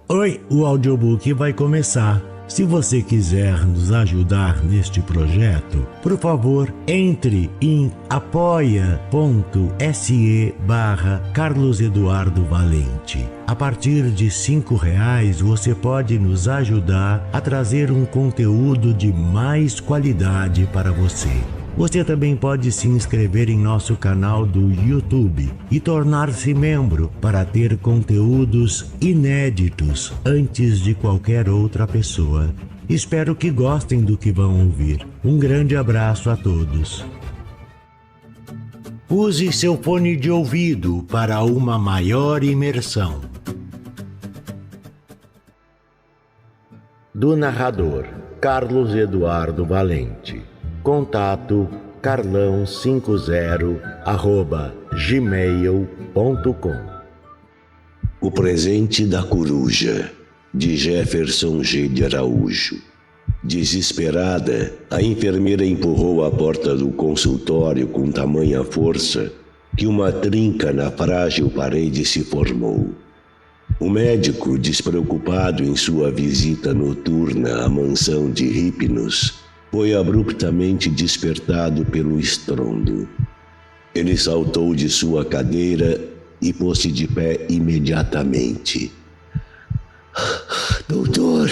Oi, o audiobook vai começar. Se você quiser nos ajudar neste projeto, por favor, entre em apoia.se/Carlos Eduardo Valente. A partir de R$5 você pode nos ajudar a trazer um conteúdo de mais qualidade para você. Você também pode se inscrever em nosso canal do YouTube e tornar-se membro para ter conteúdos inéditos antes de qualquer outra pessoa. Espero que gostem do que vão ouvir. Um grande abraço a todos. Use seu fone de ouvido para uma maior imersão. Do narrador Carlos Eduardo Valente. Contato carlão50@gmail.com. O presente da coruja, de Jefferson G. de Araújo. Desesperada, a enfermeira empurrou a porta do consultório com tamanha força que uma trinca na frágil parede se formou. O médico, despreocupado em sua visita noturna à mansão de Hypnos, foi abruptamente despertado pelo estrondo. Ele saltou de sua cadeira e pôs-se de pé imediatamente. "Doutor!"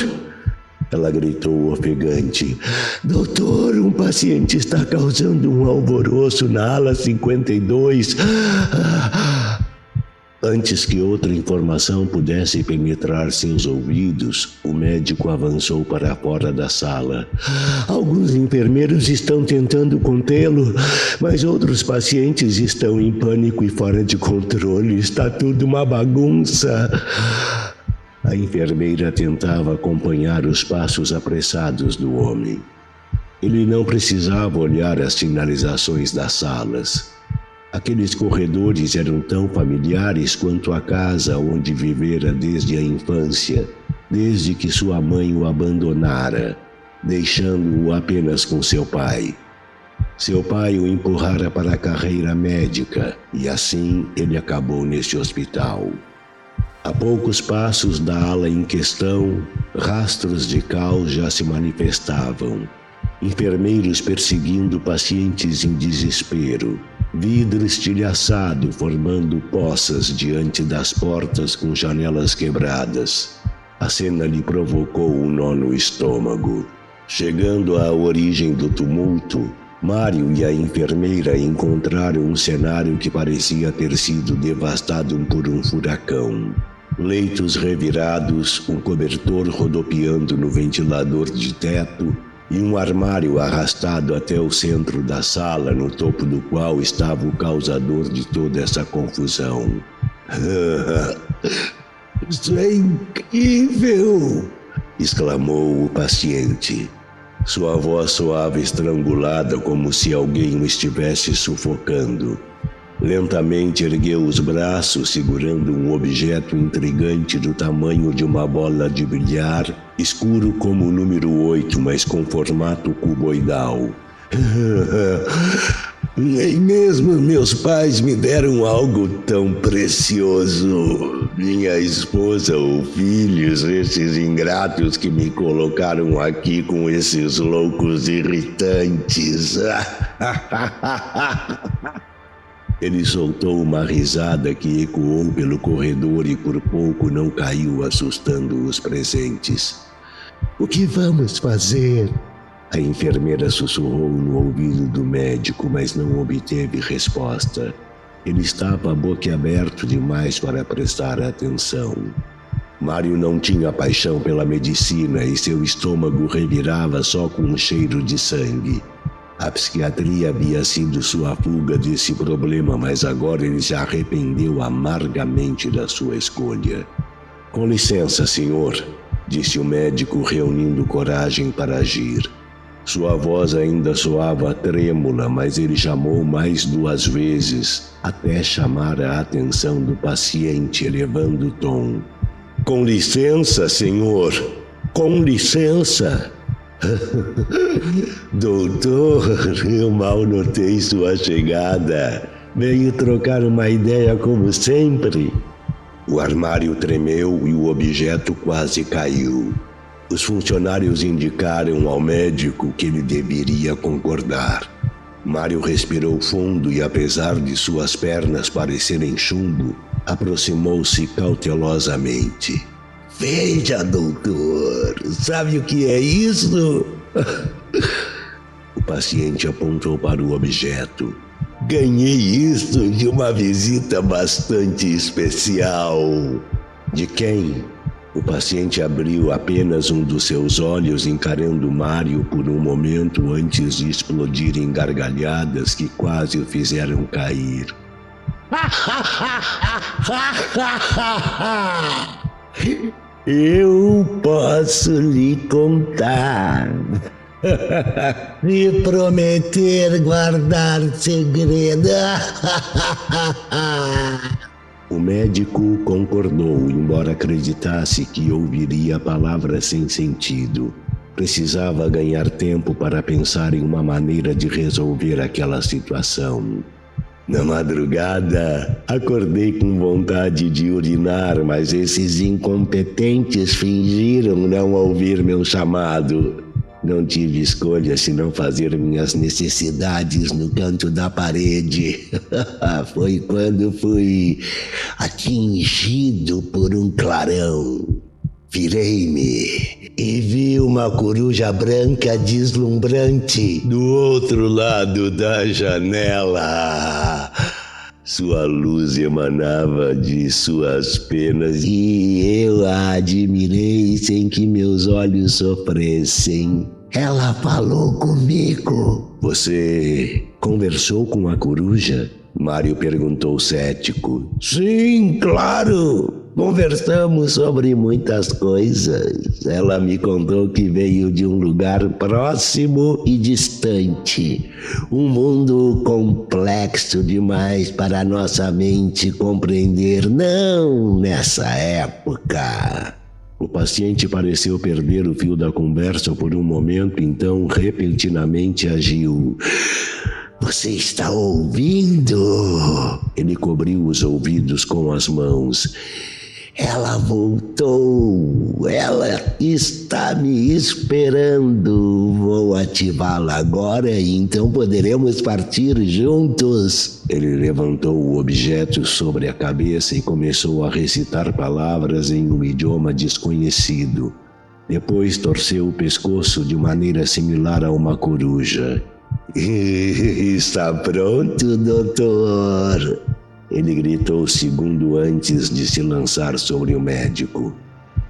ela gritou ofegante. "Doutor, um paciente está causando um alvoroço na ala 52. Antes que outra informação pudesse penetrar seus ouvidos, o médico avançou para fora da sala. "Alguns enfermeiros estão tentando contê-lo, mas outros pacientes estão em pânico e fora de controle. Está tudo uma bagunça." A enfermeira tentava acompanhar os passos apressados do homem. Ele não precisava olhar as sinalizações das salas. Aqueles corredores eram tão familiares quanto a casa onde vivera desde a infância, desde que sua mãe o abandonara, deixando-o apenas com seu pai. Seu pai o empurrara para a carreira médica e assim ele acabou neste hospital. A poucos passos da ala em questão, rastros de caos já se manifestavam. Enfermeiros perseguindo pacientes em desespero. Vidro estilhaçado formando poças diante das portas com janelas quebradas. A cena lhe provocou um nó no estômago. Chegando à origem do tumulto, Mário e a enfermeira encontraram um cenário que parecia ter sido devastado por um furacão. Leitos revirados, um cobertor rodopiando no ventilador de teto e um armário arrastado até o centro da sala, no topo do qual estava o causador de toda essa confusão. "Isso é incrível!" exclamou o paciente. Sua voz soava estrangulada, como se alguém o estivesse sufocando. Lentamente ergueu os braços, segurando um objeto intrigante do tamanho de uma bola de bilhar, escuro como o número 8, mas com formato cuboidal. "Nem mesmo meus pais me deram algo tão precioso. Minha esposa ou filhos, esses ingratos que me colocaram aqui com esses loucos irritantes." Ele soltou uma risada que ecoou pelo corredor e por pouco não caiu, assustando os presentes. "O que vamos fazer?" A enfermeira sussurrou no ouvido do médico, mas não obteve resposta. Ele estava boquiaberto demais para prestar atenção. Mário não tinha paixão pela medicina e seu estômago revirava só com um cheiro de sangue. A psiquiatria havia sido sua fuga desse problema, mas agora ele se arrependeu amargamente da sua escolha. "Com licença, senhor", disse o médico, reunindo coragem para agir. Sua voz ainda soava trêmula, mas ele chamou mais 2 vezes, até chamar a atenção do paciente, elevando o tom. "Com licença, senhor, com licença." "Doutor, eu mal notei sua chegada. Venho trocar uma ideia como sempre." O armário tremeu e o objeto quase caiu. Os funcionários indicaram ao médico que ele deveria concordar. Mário respirou fundo e, apesar de suas pernas parecerem chumbo, aproximou-se cautelosamente. Veja, doutor, sabe o que é isso? O paciente apontou para o objeto. Ganhei isso de uma visita bastante especial. De quem? O paciente abriu apenas um dos seus olhos, encarando Mário por um momento antes de explodir em gargalhadas que quase o fizeram cair. Eu posso lhe contar. Me prometer guardar segredo. O médico concordou, embora acreditasse que ouviria palavras sem sentido. Precisava ganhar tempo para pensar em uma maneira de resolver aquela situação. Na madrugada, acordei com vontade de urinar, mas esses incompetentes fingiram não ouvir meu chamado. Não tive escolha senão fazer minhas necessidades no canto da parede. Foi quando fui atingido por um clarão. Virei-me e vi uma coruja branca deslumbrante do outro lado da janela. Sua luz emanava de suas penas e eu a admirei sem que meus olhos sofressem. Ela falou comigo. Você conversou com a coruja? Mário perguntou cético. Sim, claro. Conversamos sobre muitas coisas. Ela me contou que veio de um lugar próximo e distante. Um mundo complexo demais para nossa mente compreender, não nessa época. O paciente pareceu perder o fio da conversa por um momento, então repentinamente agiu. Você está ouvindo? Ele cobriu os ouvidos com as mãos. Ela voltou. Ela está me esperando. Vou ativá-la agora e então poderemos partir juntos. Ele levantou o objeto sobre a cabeça e começou a recitar palavras em um idioma desconhecido. Depois torceu o pescoço de maneira similar a uma coruja. Está pronto, doutor? Ele gritou segundo antes de se lançar sobre o médico.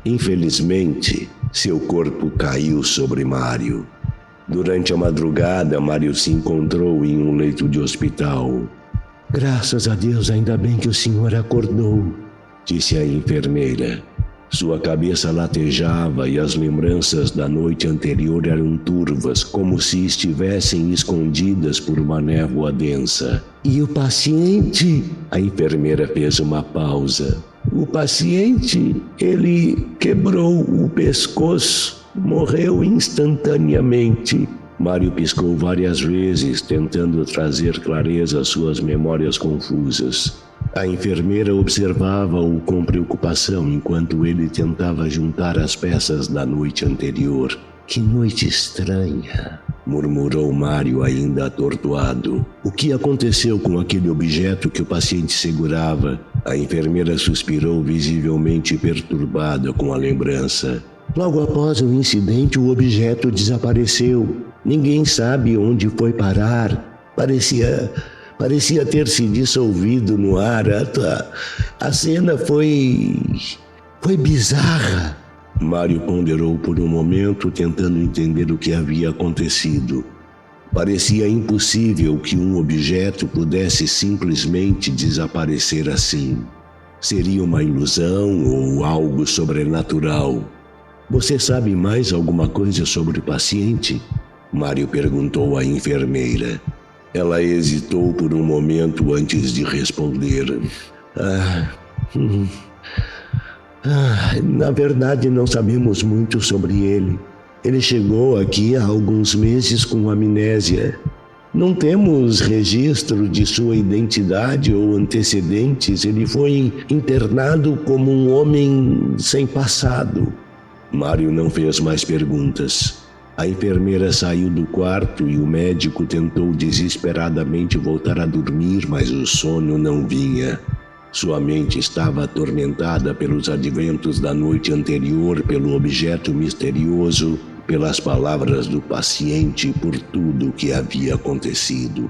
Infelizmente, seu corpo caiu sobre Mário. Durante a madrugada, Mário se encontrou em um leito de hospital. Graças a Deus, ainda bem que o senhor acordou, disse a enfermeira. Sua cabeça latejava e as lembranças da noite anterior eram turvas, como se estivessem escondidas por uma névoa densa. E o paciente? A enfermeira fez uma pausa. O paciente, ele quebrou o pescoço, morreu instantaneamente. Mário piscou várias vezes, tentando trazer clareza às suas memórias confusas. A enfermeira observava-o com preocupação enquanto ele tentava juntar as peças da noite anterior. Que noite estranha, murmurou Mário, ainda atordoado. O que aconteceu com aquele objeto que o paciente segurava? A enfermeira suspirou, visivelmente perturbada com a lembrança. Logo após o incidente, o objeto desapareceu. Ninguém sabe onde foi parar. Parecia ter se dissolvido no ar. A cena foi bizarra. Mário ponderou por um momento, tentando entender o que havia acontecido. Parecia impossível que um objeto pudesse simplesmente desaparecer assim. Seria uma ilusão ou algo sobrenatural. Você sabe mais alguma coisa sobre o paciente? Mário perguntou à enfermeira. Ela hesitou por um momento antes de responder. Na verdade, não sabemos muito sobre ele. Ele chegou aqui há alguns meses com amnésia. Não temos registro de sua identidade ou antecedentes. Ele foi internado como um homem sem passado. Mário não fez mais perguntas. A enfermeira saiu do quarto e o médico tentou desesperadamente voltar a dormir, mas o sono não vinha. Sua mente estava atormentada pelos adventos da noite anterior, pelo objeto misterioso, pelas palavras do paciente e por tudo o que havia acontecido.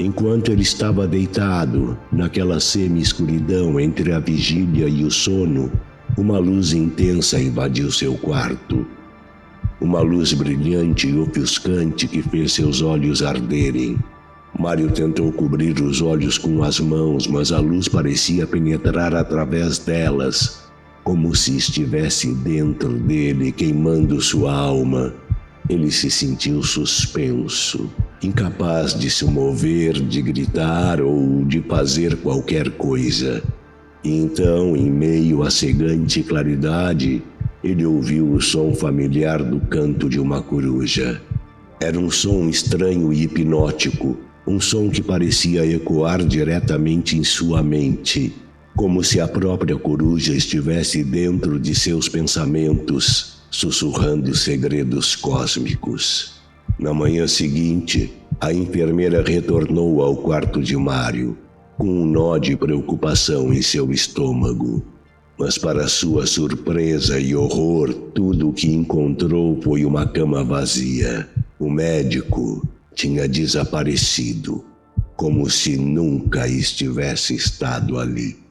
Enquanto ele estava deitado, naquela semi-escuridão entre a vigília e o sono, uma luz intensa invadiu seu quarto. Uma luz brilhante e ofuscante que fez seus olhos arderem. Mário tentou cobrir os olhos com as mãos, mas a luz parecia penetrar através delas, como se estivesse dentro dele, queimando sua alma. Ele se sentiu suspenso, incapaz de se mover, de gritar ou de fazer qualquer coisa. E então, em meio à cegante claridade, ele ouviu o som familiar do canto de uma coruja. Era um som estranho e hipnótico, um som que parecia ecoar diretamente em sua mente, como se a própria coruja estivesse dentro de seus pensamentos, sussurrando segredos cósmicos. Na manhã seguinte, a enfermeira retornou ao quarto de Mário, com um nó de preocupação em seu estômago. Mas para sua surpresa e horror, tudo o que encontrou foi uma cama vazia. O médico tinha desaparecido, como se nunca estivesse estado ali.